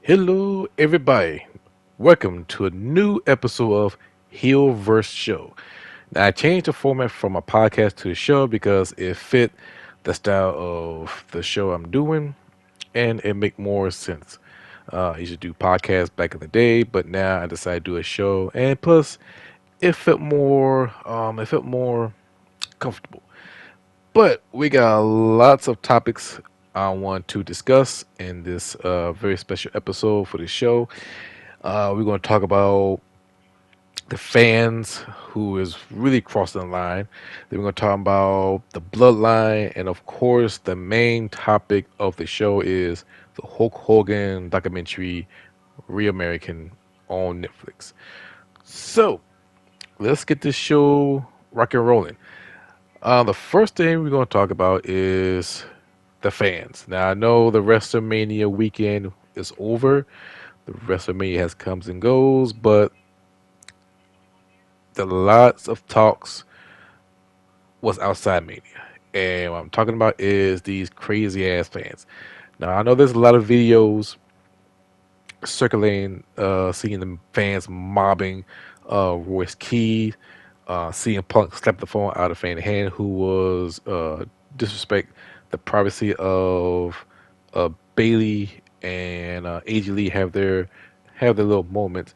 Hello, everybody. Welcome to a new episode of Heelverse Show. Now, I changed the format from a podcast to a show because it fit the style of the show I'm doing, and it make more sense. I used to do podcasts back in the day, but now I decided to do a show, and plus, it felt more comfortable. But we got lots of topics I want to discuss in this very special episode for the show. We're going to talk about the fans who is really crossing the line. Then we're going to talk about the bloodline. And of course, the main topic of the show is the Hulk Hogan documentary, Real American, on Netflix. So let's get this show rock and rolling. The first thing we're going to talk about is the fans. Now, I know the WrestleMania weekend is over. The WrestleMania has comes and goes, but the lots of talks was outside Mania. And what I'm talking about is these crazy ass fans. Now I know there's a lot of videos circulating, seeing the fans mobbing Royce Key, seeing Punk slap the phone out of fan hand who was disrespect the privacy of Bailey and AJ Lee have their little moments,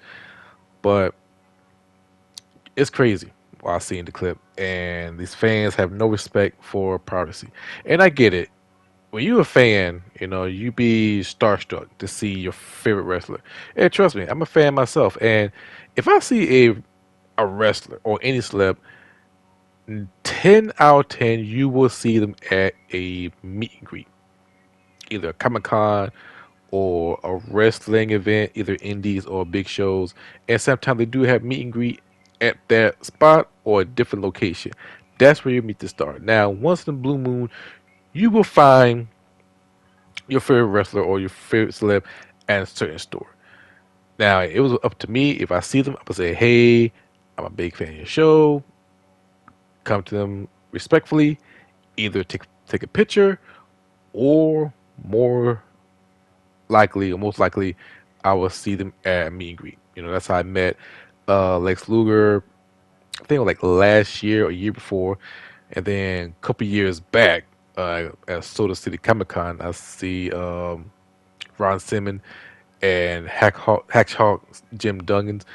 but it's crazy while seeing the clip, and these fans have no respect for privacy. And I get it. When you're a fan, you be starstruck to see your favorite wrestler. And trust me, I'm a fan myself. And if I see a wrestler or any celeb, 10 out of 10, you will see them at a meet and greet, either a Comic Con or a wrestling event, either indies or big shows. And sometimes they do have meet and greet at that spot or a different location. That's where you meet the star. Now, once in a blue moon, you will find your favorite wrestler or your favorite celeb at a certain store. Now, it was up to me. If I see them, I would say, hey, I'm a big fan of your show. Come to them respectfully. Either take a picture or more likely or most likely I will see them at a meet and greet. That's how I met Lex Luger, I think it was like last year or year before. And then a couple years back at Soda City Comic Con, I see Ron Simmons and Hacksaw Jim Duggins.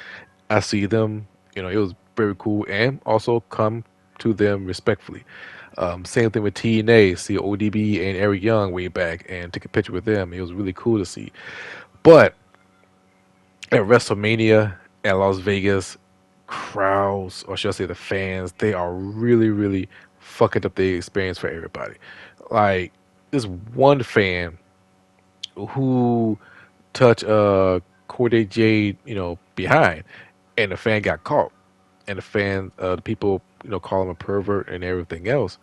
I see them. It was very cool, and also come to them respectfully. Same thing with TNA. See ODB and Eric Young way back, and take a picture with them. It was really cool to see. But at WrestleMania at Las Vegas, crowds, or should I say the fans, they are really, really fucking up the experience for everybody. Like this one fan who touched Corday Jade, behind, and the fan got caught, and the people, call him a pervert and everything else.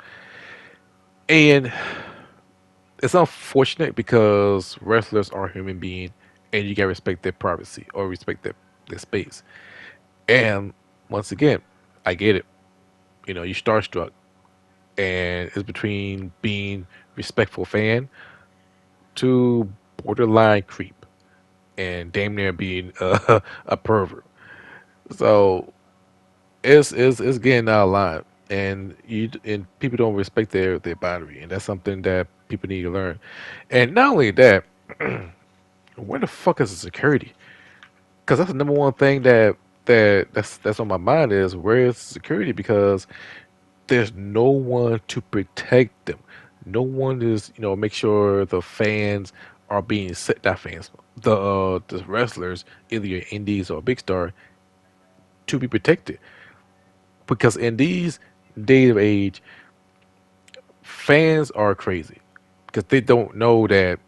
And it's unfortunate because wrestlers are human beings, and you gotta respect their privacy or respect their space. And once again, I get it. You starstruck, and it's between being respectful fan to borderline creep and damn near being a pervert. So it's getting out of line, and people don't respect their boundary, and that's something that people need to learn. And not only that, where the fuck is the security? Because that's the number one thing that's on my mind is where is security? Because there's no one to protect them. No one is, make sure the fans are being set. Not fans, the wrestlers, either your indies or big star, to be protected. Because in these day of age, fans are crazy because they don't know that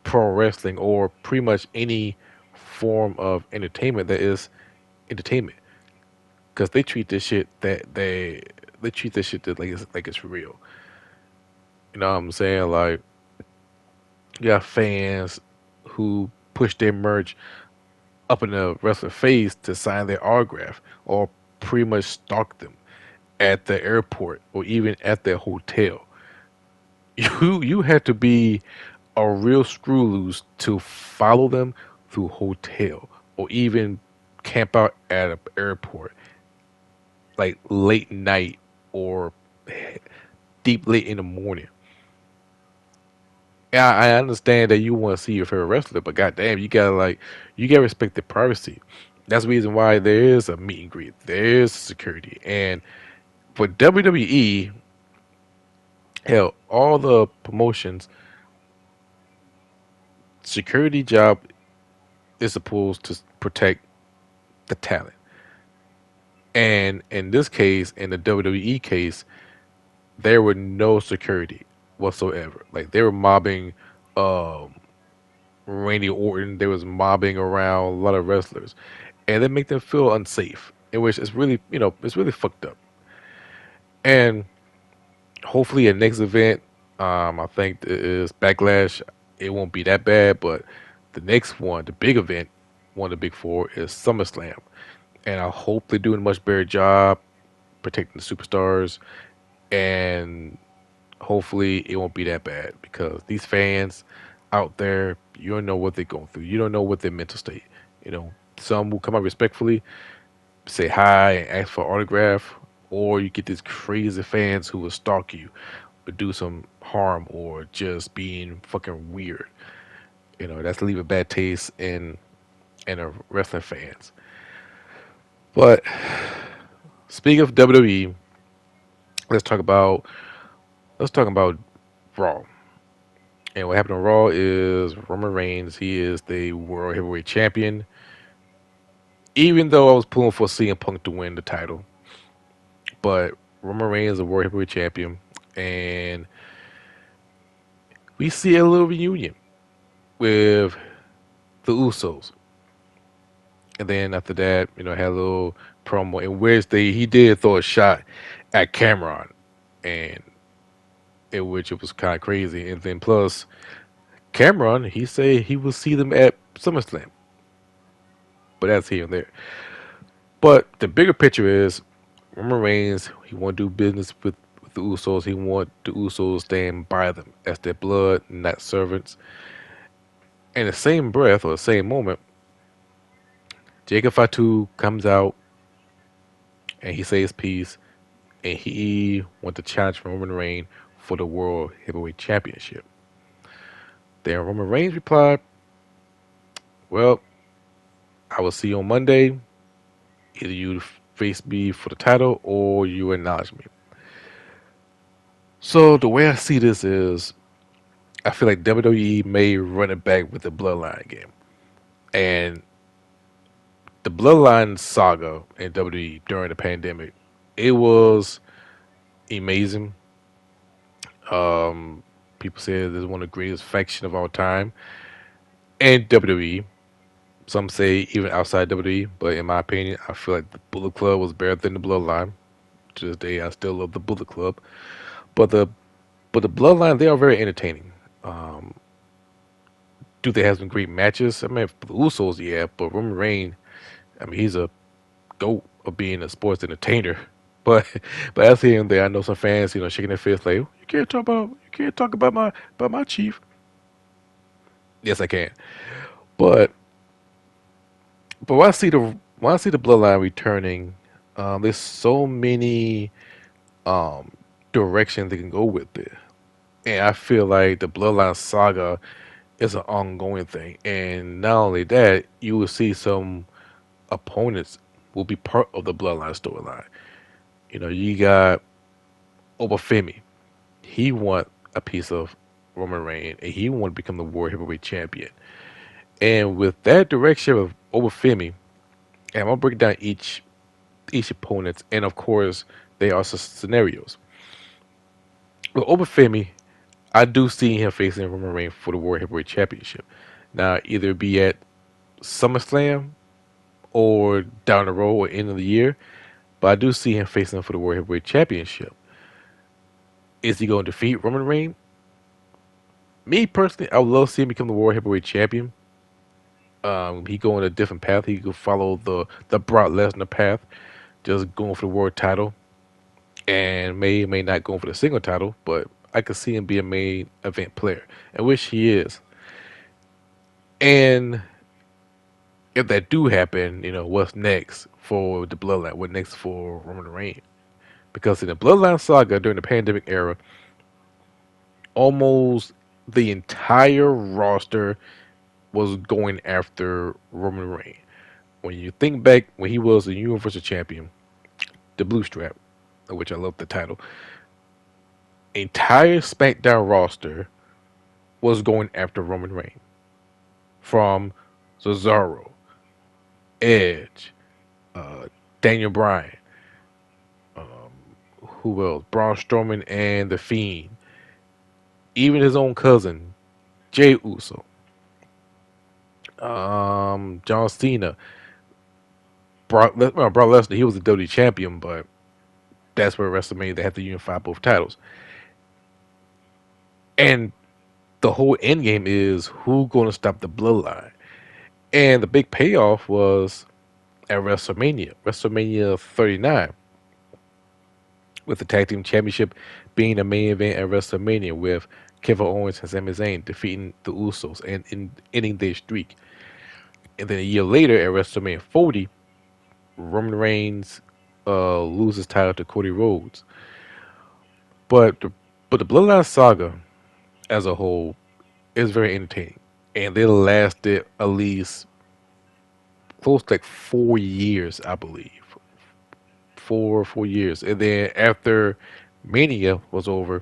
pro wrestling or pretty much any form of entertainment that is entertainment, because they treat this shit that they treat this shit that like it's real. You know what I'm saying? Like you got fans who push their merch up in the wrestler face to sign their autograph, or pretty much stalk them at the airport or even at their hotel. You had to be a real screw loose to follow them through hotel or even camp out at an airport like late night or deep late in the morning. Yeah, I understand that you want to see your favorite wrestler, but goddamn, you gotta respect their privacy. That's the reason why there is a meet and greet, there is security, and for WWE, hell, all the promotions, security job is supposed to protect the talent. And in this case, in the WWE case, there were no security whatsoever. Like they were mobbing um, Randy Orton. They was mobbing around a lot of wrestlers, and they make them feel unsafe. In which it's really, it's really fucked up. And hopefully, at next event, I think it is Backlash. It won't be that bad, but the next one, the big event, one of the big four, is SummerSlam, and I hope they're doing a much better job protecting the superstars, and hopefully it won't be that bad because these fans out there, you don't know what they're going through. You don't know what their mental state. Some will come out respectfully, say hi, and ask for autograph, or you get these crazy fans who will stalk you, or do some harm, or just being fucking weird. That's leave a bad taste in the wrestling fans. But speaking of WWE, let's talk about let's talk about Raw. And what happened on Raw is Roman Reigns. He is the World Heavyweight Champion. Even though I was pulling for CM Punk to win the title, but Roman Reigns is the World Heavyweight Champion, and we see a little reunion with the Usos. And then after that, had a little promo in which he did throw a shot at Cameron, and in which it was kind of crazy. And then plus Cameron, he said he will see them at SummerSlam, but that's here and there. But the bigger picture is Roman Reigns. He want to do business with the Usos. He want the Usos stand by them as their blood, not servants. In the same breath or the same moment, Jacob Fatu comes out and he says peace, and he want to challenge Roman Reigns for the World Heavyweight Championship. Then Roman Reigns replied, "Well, I will see you on Monday. Either you face me for the title or you acknowledge me." So the way I see this is, I feel like WWE may run it back with the Bloodline game, and the Bloodline saga in WWE during the pandemic, it was amazing. Um, People say this is one of the greatest faction of all time, and WWE. Some say even outside WWE, but in my opinion, I feel like the Bullet Club was better than the Bloodline. To this day, I still love the Bullet Club, but the Bloodline, they are very entertaining. Um, do they have some great matches? I mean, for the Usos, yeah, but Roman Reigns, I mean, he's a goat of being a sports entertainer. But as here and there, I know some fans, shaking their fists like, you can't talk about my chief. Yes, I can. But when I see the bloodline returning, there's so many um directions they can go with it. And I feel like the bloodline saga is an ongoing thing. And not only that, you will see some opponents will be part of the bloodline storyline. You got Obafemi. He want a piece of Roman Reigns, and he want to become the World Heavyweight Champion. And with that direction of Obafemi, and I'm gonna break down each opponent, and of course, they are scenarios. With Obafemi, I do see him facing Roman Reigns for the World Heavyweight Championship. Now, either be at SummerSlam or down the road or end of the year, but I do see him facing him for the World Heavyweight Championship. Is he going to defeat Roman Reigns? Me personally, I would love to see him become the World Heavyweight Champion. He go on a different path. He could follow the Brock Lesnar path, just going for the world title, and may not go for the single title. But I could see him be a main event player, and which he is. And if that do happen, what's next for the Bloodline? What next for Roman Reigns? Because in the Bloodline saga during the pandemic era, almost the entire roster was going after Roman Reigns. When you think back when he was the Universal Champion, the Blue Strap, which I love the title, entire SmackDown roster was going after Roman Reigns. From Cesaro, Edge, uh, Daniel Bryan, who else? Braun Strowman and The Fiend. Even his own cousin, Jay Uso. John Cena. Brock Lesnar, he was the WWE champion, but that's where WrestleMania they have to unify both titles. And the whole end game is who going to stop the bloodline. And the big payoff was at WrestleMania 39, with the tag team championship being the main event at WrestleMania with Kevin Owens and Sami Zayn defeating the Usos and ending their streak. And then a year later at WrestleMania 40, Roman Reigns loses title to Cody Rhodes. But the Bloodline saga as a whole is very entertaining, and they lasted at least close to like 4 years, I believe, 4 years. And then after Mania was over,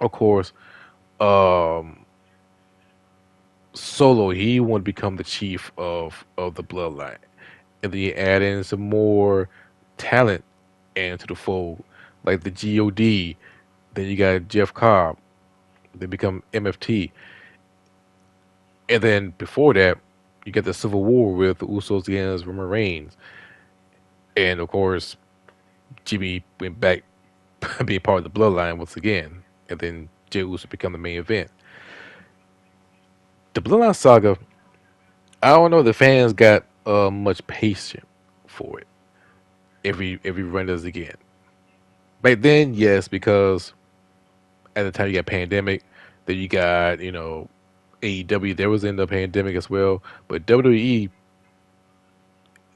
of course, um, Solo he wanted to become the chief of the Bloodline, and then you add in some more talent into the fold, like the God. Then you got Jeff Cobb. They become MFT, and then before that, you get the Civil War with the Usos against Roman Reigns, and of course, Jimmy went back being part of the Bloodline once again, and then Jey Uso become the main event. The Bloodline saga, I don't know. The fans got much patience for it. Every run does again. Back then, yes, because at the time you got pandemic, then you got AEW. There was in the pandemic as well, but WWE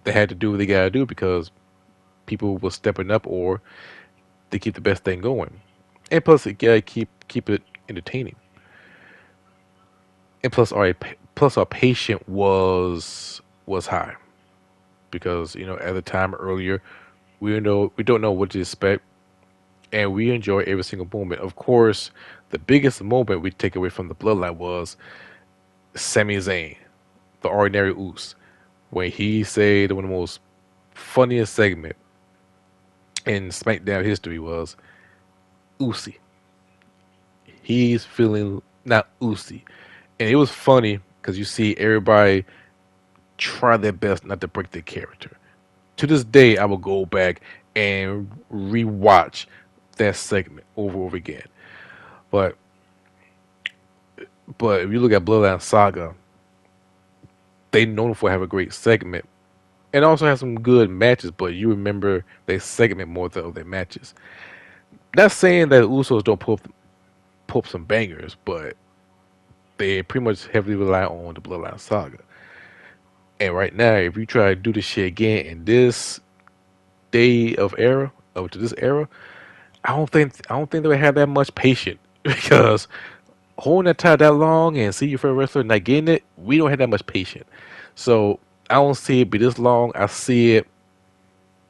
they had to do what they gotta do because people were stepping up or they keep the best thing going, and plus it gotta keep it entertaining. And plus our patient was high because at the time earlier we don't know what to expect, and we enjoy every single moment. Of course, the biggest moment we take away from the Bloodline was Sami Zayn, the Ordinary Oos, when he said one of the most funniest segment in SmackDown history was Usi. He's feeling not Usi, and it was funny because you see everybody try their best not to break their character. To this day, I will go back and rewatch that segment over and over again. But if you look at Bloodline Saga, they known for have a great segment and also have some good matches. But you remember their segment more than their matches. Not saying that Usos don't pull up some bangers, but they pretty much heavily rely on the Bloodline Saga. And right now, if you try to do this shit again in this day of era, of to this era, I don't think they would have that much patience because holding that tie that long and see your favorite wrestler not getting it, we don't have that much patience. So I don't see it be this long. I see it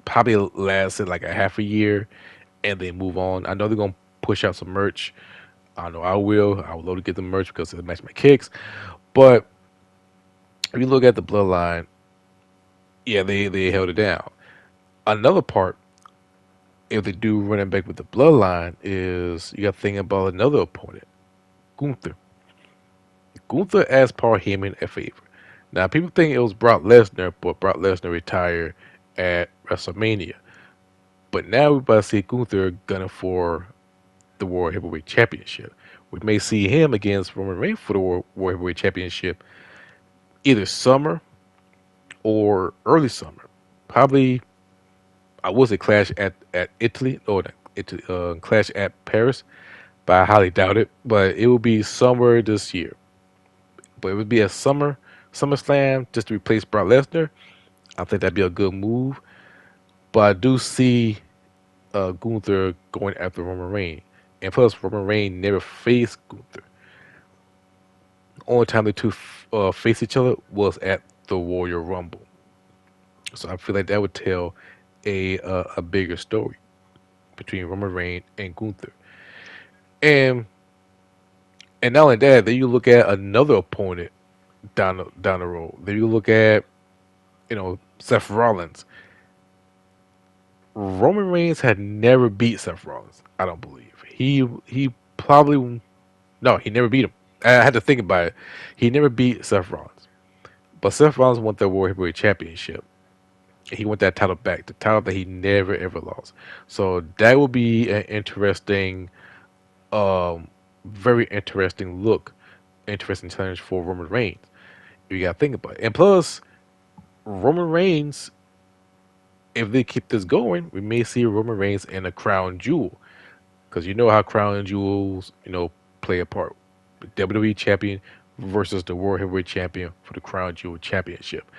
probably lasted like a half a year and then move on. I know they're gonna push out some merch. I know I will. I would love to get the merch because it matches my kicks. But if you look at the bloodline, yeah, they held it down. Another part, if they do running back with the bloodline, is you got to think about another opponent, Gunther. Gunther asked Paul Heyman a favor. Now, people think it was Brock Lesnar, but Brock Lesnar retired at WrestleMania. But now we're about to see Gunther gunning for the World Heavyweight Championship. We may see him against Roman Reigns for the World Heavyweight Championship either summer or early summer. Probably, I would say Clash at Italy, or Italy, Clash at Paris. but I highly doubt it. But it will be somewhere this year. But it would be a SummerSlam just to replace Brock Lesnar. I think that'd be a good move. But I do see Gunther going after Roman Reigns. And plus, Roman Reigns never faced Gunther. The only time the two faced each other was at the Royal Rumble. So I feel like that would tell a bigger story between Roman Reigns and Gunther. And and not only that, then you look at another opponent down the road. Then you look at Seth Rollins. Roman Reigns had never beat Seth Rollins. I don't believe he probably no, he never beat him. I had to think about it. He never beat Seth Rollins, but Seth Rollins won the World Heavyweight Championship. He won that title back, the title that he never ever lost. So that will be an interesting, um, very interesting look, interesting challenge for Roman Reigns. You got to think about it. And plus, Roman Reigns, if they keep this going, we may see Roman Reigns in a crown jewel. Because you know how crown jewels, play a part. The WWE champion versus the World Heavyweight champion for the crown jewel championship.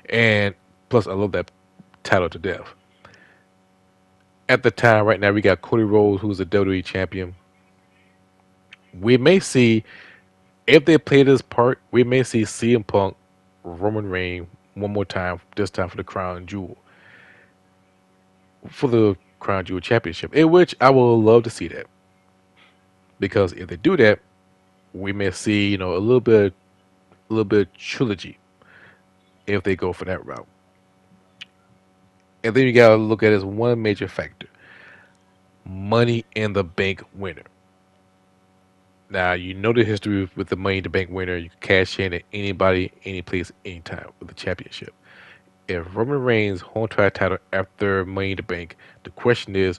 And plus, I love that title to death. At the time, right now, we got Cody Rhodes, who's the WWE champion. We may see, if they play this part, we may see CM Punk, Roman Reigns one more time, this time for the crown jewel. For the crown jewel championship. In which I will love to see that. Because if they do that, we may see, a little bit of trilogy if they go for that route. And then you gotta look at it as one major factor: Money in the Bank winner. Now you know the history with the Money in the Bank winner. You can cash in at anybody, any place, anytime with the championship. If Roman Reigns holds that title after Money in the Bank, the question is,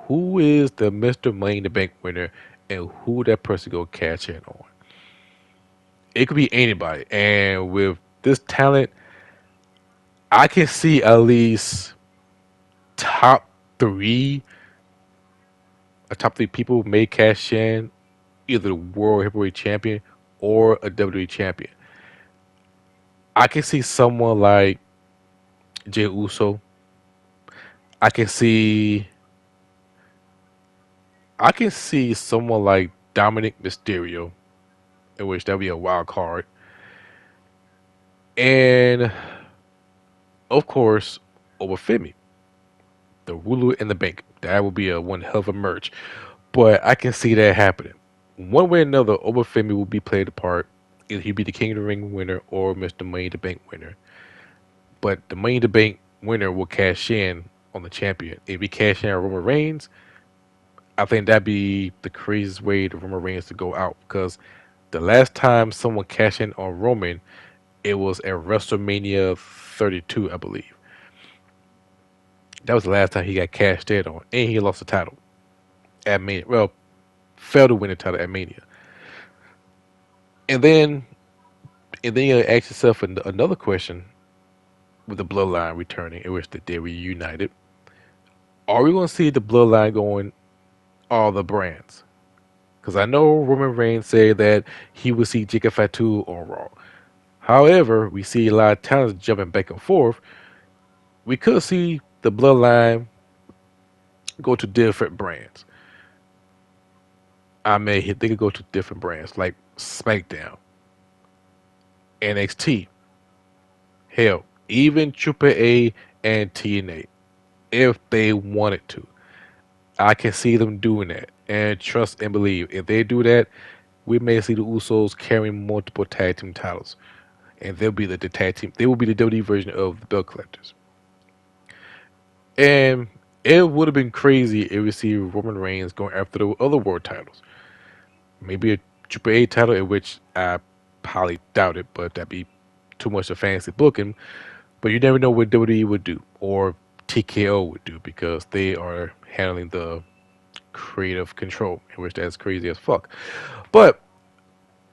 who is the Mr. Money in the Bank winner, and who that person go cash in on? It could be anybody, and with this talent, I can see at least top three, top three people may cash in either the World Heavyweight Champion or a WWE Champion. I can see someone like Jey Uso. I can see I can see someone like Dominic Mysterio, in which that'd be a wild card. And of course, Obafemi, the ruler in the bank. That would be a one hell of a merch. But I can see that happening. One way or another, Obafemi will be played a part. Either he'll be the King of the Ring winner or Mr. Money in the Bank winner. But the Money in the Bank winner will cash in on the champion. If he cash in on Roman Reigns, I think that'd be the craziest way to Roman Reigns to go out. Because the last time someone cashed in on Roman, it was at WrestleMania 32, I believe. That was the last time he got cashed in on, and he lost the title at Mania. Well, failed to win the title at Mania. And then, and then you ask yourself another question with the Bloodline returning, in which they reunited. Are we going to see the Bloodline going all the brands? Because I know Roman Reigns said that he would see Jacob Fatu on Raw. However, we see a lot of talents jumping back and forth. We could see the Bloodline go to different brands. They could go to different brands like SmackDown, NXT, hell, even Triple A and TNA, if they wanted to. I can see them doing that. And trust and believe, if they do that, we may see the Usos carrying multiple tag team titles. And they'll be the tag team. They will be the WWE version of the belt collectors. And it would have been crazy if we see Roman Reigns going after the other world titles. Maybe a Triple A title, in which I highly doubt it, but that'd be too much of fancy booking. But you never know what WWE would do or TKO would do, because they are handling the creative control, in which that's crazy as fuck. But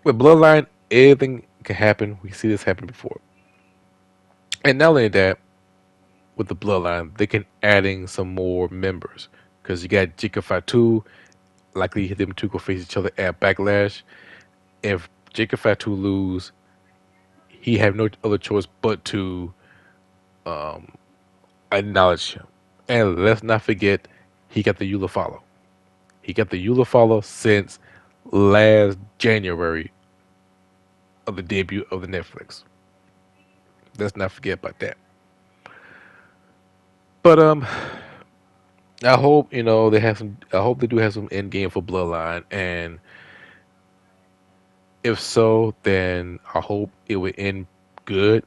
with Bloodline, anything can happen. We see this happen before. And not only that, with the Bloodline, they can adding some more members, because you got Jika Fatu, likely them two go face each other at Backlash. If Jacob Fatu lose, he have no other choice but to acknowledge him. And let's not forget, he got the Eula follow. He got the Eula follow since last January of the debut of the Netflix. Let's not forget about that. But I hope they have some. I hope they do have some end game for Bloodline, and if so, then I hope it would end good,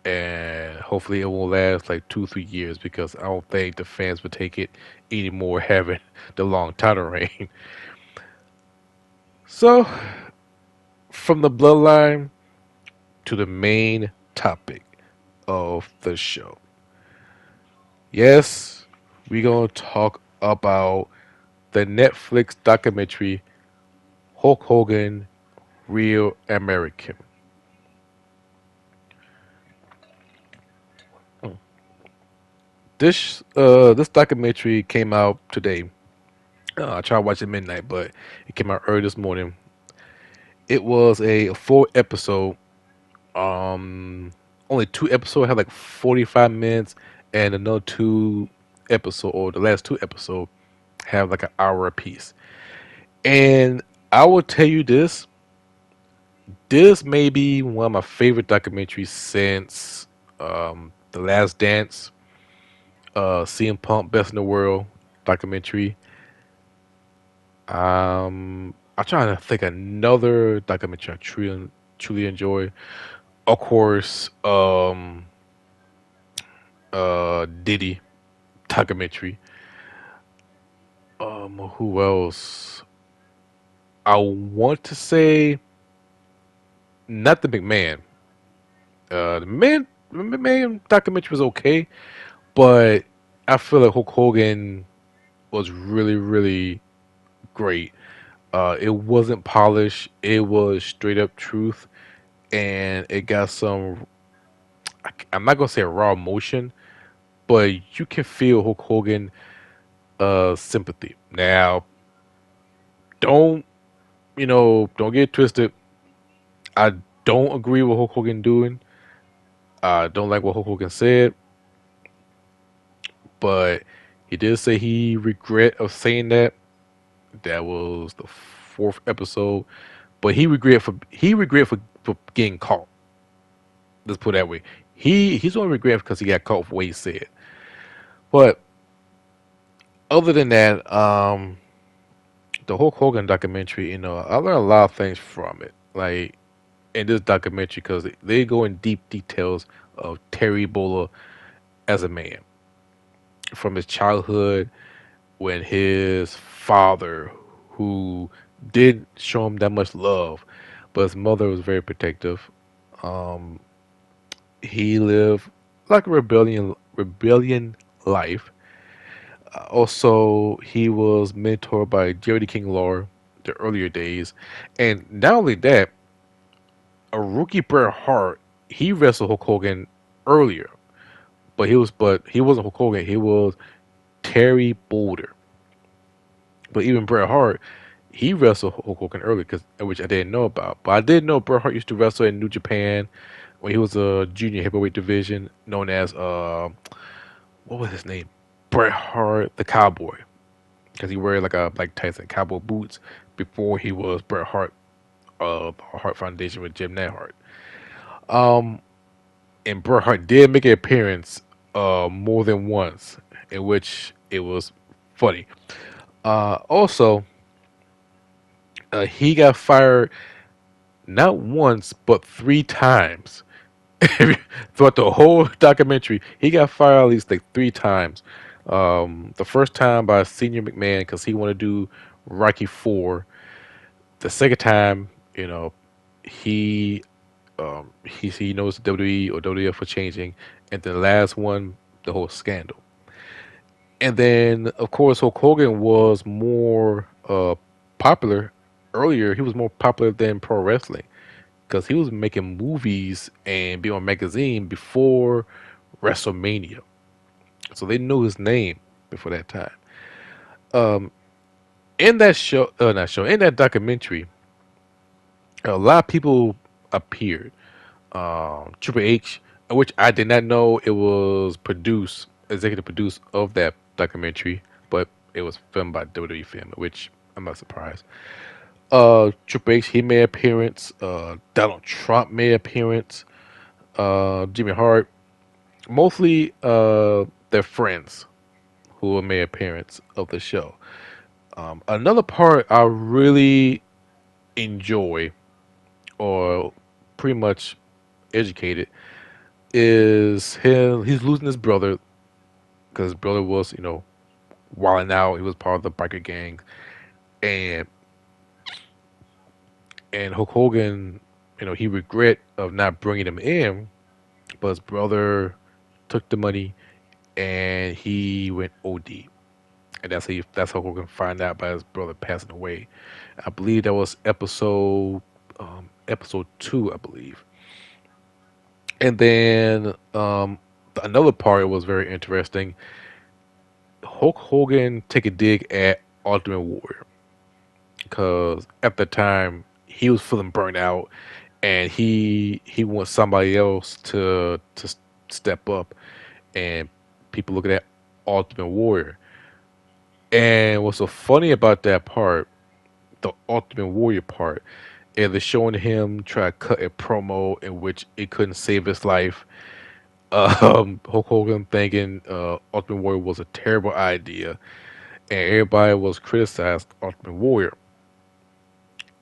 and hopefully it will last like 2 3 years because I don't think the fans would take it anymore having the long title reign. So from the Bloodline to the main topic of the show. Yes, we're gonna talk about the Netflix documentary Hulk Hogan, Real American. This documentary came out today. I tried watching midnight, but it came out early this morning. It was a full episode. Only two episodes had like 45 minutes, and another two episode or the last two episodes have like an hour apiece. And I will tell you this: this may be one of my favorite documentaries since The Last Dance, CM Punk Best in the World documentary. I'm trying to think another documentary I truly enjoy. Of course, Diddy documentary. Who else? I want to say not the McMahon. The McMahon documentary was okay, but I feel like Hulk Hogan was really great. It wasn't polished. It was straight up truth, and it got some. I'm not gonna say raw emotion, but you can feel Hulk Hogan sympathy. Now, don't don't get it twisted. I don't agree with Hulk Hogan doing. I don't like what Hulk Hogan said, but he did say he regret of saying that. That was the fourth episode, but he regret for getting caught. Let's put it that way. He's only regret because he got caught for what he said. But other than that, the Hulk Hogan documentary, I learned a lot of things from it. Like in this documentary, because they go in deep details of Terry Boller as a man, from his childhood when his father, who did show him that much love, but his mother was very protective. Um, he lived like a rebellion life. Also, he was mentored by Jerry King Lawler the earlier days, and not only that, a rookie Bret Hart, he wrestled Hulk Hogan earlier, but he wasn't Hulk Hogan. He was Terry Boulder. But even Bret Hart, he wrestled Hulk Hogan earlier, which I didn't know about. But I did know Bret Hart used to wrestle in New Japan when he was a junior heavyweight division known as what was his name? Bret Hart the Cowboy, because he wore like Tyson cowboy boots before he was Bret Hart Hart Foundation with Jim Neidhart. Um, and Bret Hart did make an appearance more than once, in which it was funny. Also, he got fired not once but 3 times throughout the whole documentary. He got fired at least like 3 times. The first time by Senior McMahon because he wanted to do Rocky Four. The second time, he he knows the WWE or WWF for changing, and then the last one, the whole scandal. And then, of course, Hulk Hogan was more popular earlier. He was more popular than pro wrestling because he was making movies and being on magazine before WrestleMania. So they knew his name before that time. In that show, not show, in that documentary, a lot of people appeared. Triple H, which I did not know it was produced, executive produced of that documentary, but it was filmed by WWE Film, which I'm not surprised. Triple H, he made appearance. Donald Trump made appearance. Jimmy Hart, mostly their friends who made appearance of the show. Another part I really enjoy, or pretty much educated, is him. He's losing his brother because his brother was, wilding out. He was part of the biker gang, and Hulk Hogan, he regret of not bringing him in, but his brother took the money and he went OD, and that's how Hogan find out about his brother passing away. I believe that was episode 2, I believe. And then another part was very interesting. Hulk Hogan take a dig at Ultimate Warrior because at the time he was feeling burnt out, and he wants somebody else to step up, and people looking at Ultimate Warrior. And what's so funny about that part, the Ultimate Warrior part, is they're showing him try to cut a promo in which it couldn't save his life. Hulk Hogan thinking Ultimate Warrior was a terrible idea, and everybody was criticized Ultimate Warrior,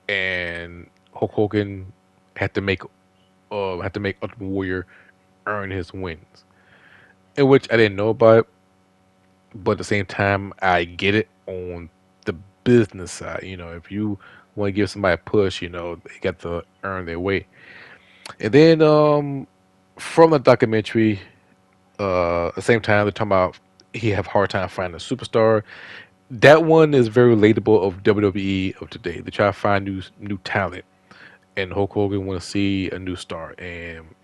and Hulk Hogan had to make Ultimate Warrior earn his wins, in which I didn't know about, but at the same time I get it on the business side. If you want to give somebody a push, they got to earn their way. And then from the documentary, at the same time they're talking about he have a hard time finding a superstar. That one is very relatable of WWE of today. They try to find new talent, and Hulk Hogan want to see a new star, and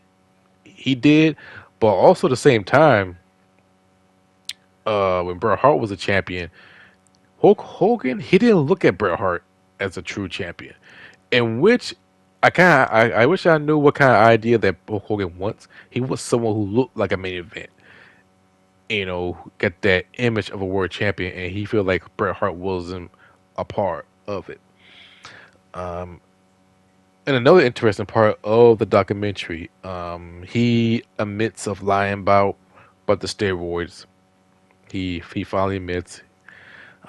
he did. But also at the same time, when Bret Hart was a champion, Hulk Hogan he didn't look at Bret Hart as a true champion, in which I wish I knew what kind of idea that Hulk Hogan wants. He was someone who looked like a main event, get that image of a world champion, and he feel like Bret Hart wasn't a part of it. Um, and another interesting part of the documentary, he admits of lying about the steroids. He finally admits.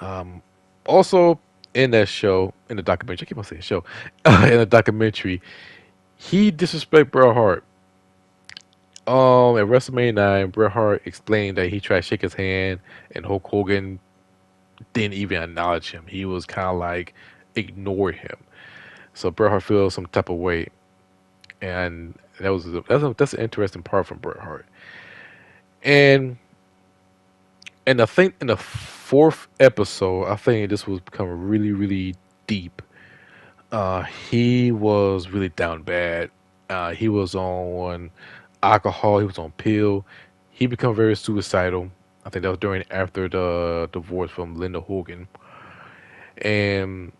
Um, Also in that show, in the documentary, I keep on saying show, in the documentary, he disrespect Bret Hart. At WrestleMania 9, Bret Hart explained that he tried to shake his hand, and Hulk Hogan didn't even acknowledge him. He was kind of like ignore him. So Bret Hart feels some type of way, and that's an interesting part from Bret Hart. And I think in the fourth episode, I think this was becoming really really deep. He was really down bad. He was on alcohol. He was on pill. He became very suicidal. I think that was during after the divorce from Linda Hogan, and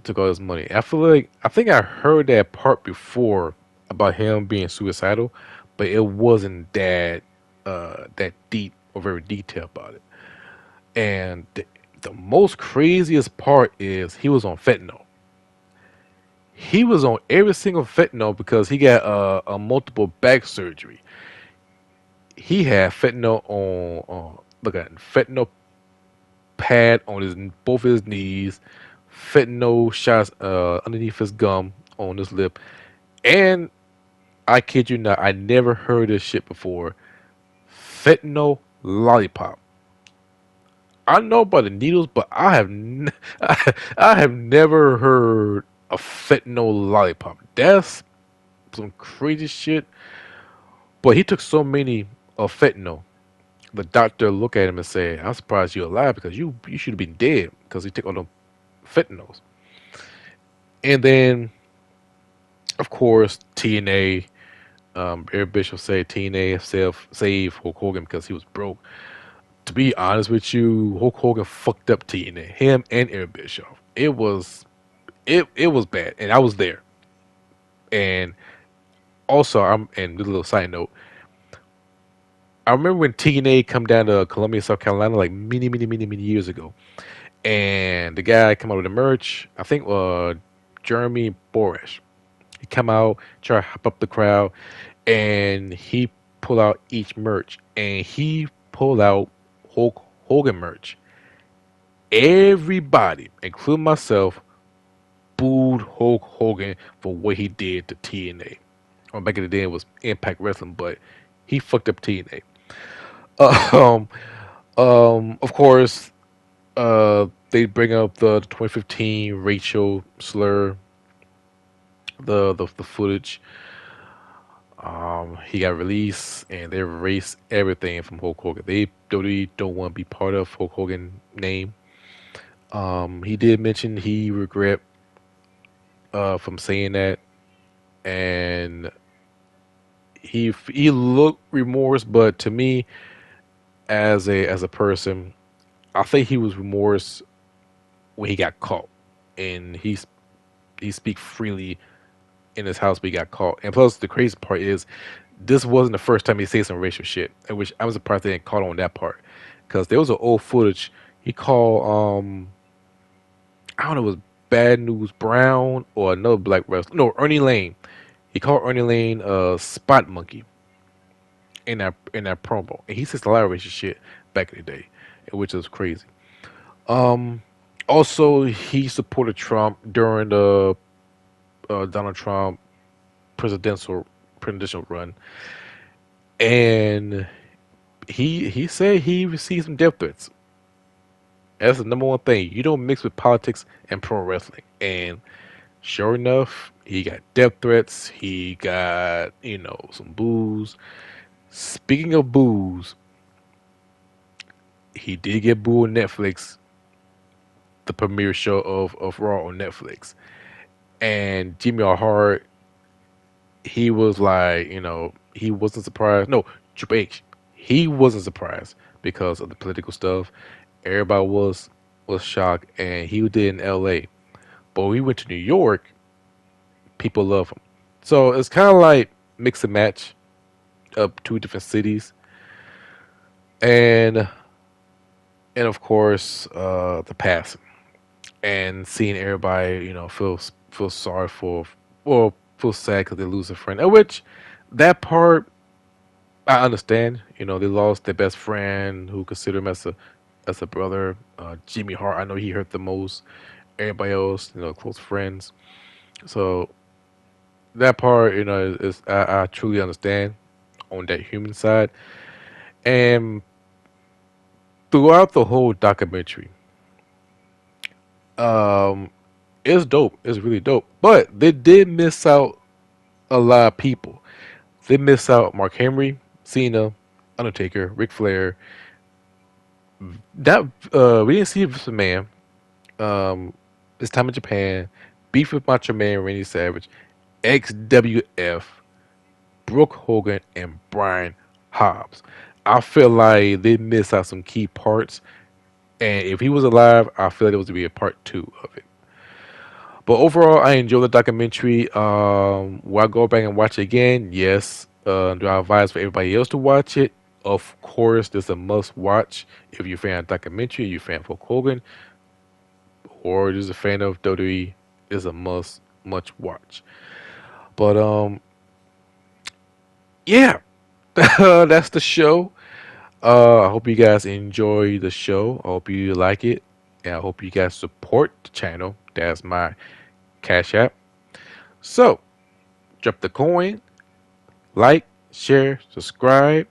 took all his money. I think I heard that part before about him being suicidal, but it wasn't that deep or very detailed about it. And the most craziest part is he was on fentanyl. He was on every single fentanyl because he got a multiple back surgery. He had fentanyl on look at fentanyl pad on his both his knees, fentanyl shots underneath his gum on his lip, and I kid you not, I never heard this shit before. Fentanyl lollipop. I know about the needles, but I have never heard of fentanyl lollipop. That's some crazy shit. But he took so many of fentanyl. The doctor looked at him and said, "I'm surprised you're alive because you should have been dead because he took all the fentanyls." And then, of course, TNA. Eric Bishop said TNA save Hulk Hogan because he was broke. To be honest with you, Hulk Hogan fucked up TNA. Him and Eric Bischoff. It was bad, and I was there. And also, I'm and a little side note. I remember when TNA come down to Columbia, South Carolina, like many years ago, and the guy come out with the merch. I think Jeremy Borash. He come out, try to hop up the crowd, and he pull out each merch, and he pulled out Hulk Hogan merch. Everybody, including myself, booed Hulk Hogan for what he did to TNA. Or back in the day, it was Impact Wrestling, but he fucked up TNA. Um, of course, they bring up the 2015 racial slur, the footage. He got released, and they erased everything from Hulk Hogan. They really don't want to be part of Hulk Hogan name. He did mention he regret from saying that, and he looked remorse. But to me, as a person, I think he was remorse when he got caught, and he speak freely in his house, but he got caught. And plus, the crazy part is, this wasn't the first time he said some racial shit, in which I'm surprised they didn't call on that part, because there was an old footage he called I don't know, it was Bad News Brown or another black wrestler. No, Ernie Lane. He called Ernie Lane a spot monkey in that promo, and he says a lot of racist shit back in the day, which is crazy. Um, Also, he supported Trump during the Donald Trump presidential presidential run, and he said he received some death threats. That's the number one thing. You don't mix with politics and pro wrestling. And sure enough, he got death threats. He got, some booze. Speaking of booze, he did get booed on Netflix, the premiere show of Raw on Netflix. And Jimmy Hart, he was like, he wasn't surprised. No, Triple H, he wasn't surprised because of the political stuff. Everybody was shocked, and he did in L.A. But when we went to New York, people love him. So it's kind of like mix and match of two different cities, and of course the passing and seeing everybody, feel sorry for or feel sad because they lose a friend. Which that part I understand. They lost their best friend who considered him as a brother. Jimmy Hart, I know he hurt the most. Everybody else, close friends. So that part, is I truly understand on that human side. And throughout the whole documentary, um, it's dope. It's really dope. But they did miss out a lot of people. They miss out Mark Henry, Cena, Undertaker, Ric Flair. That we didn't see Vince McMahon. This time in Japan, beef with Macho Man Randy Savage, XWF, Brooke Hogan, and Brian Hobbs. I feel like they missed out some key parts, and if he was alive, I feel like it was to be a part two of it. But overall, I enjoy the documentary. Will I go back and watch it again? Yes. Do I advise for everybody else to watch it? Of course, there's a must watch if you're a fan of documentary, you're a fan of Hulk Hogan, or just a fan of WWE. Is a much watch. But yeah, that's the show. I hope you guys enjoy the show. I hope you like it. And I hope you guys support the channel. That's my Cash App. So, drop the coin, like, share, subscribe,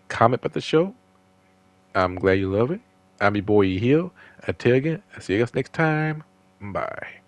comment about the show. I'm glad you love it. I'm your boy Heel. Until again, I'll see you guys next time. Bye.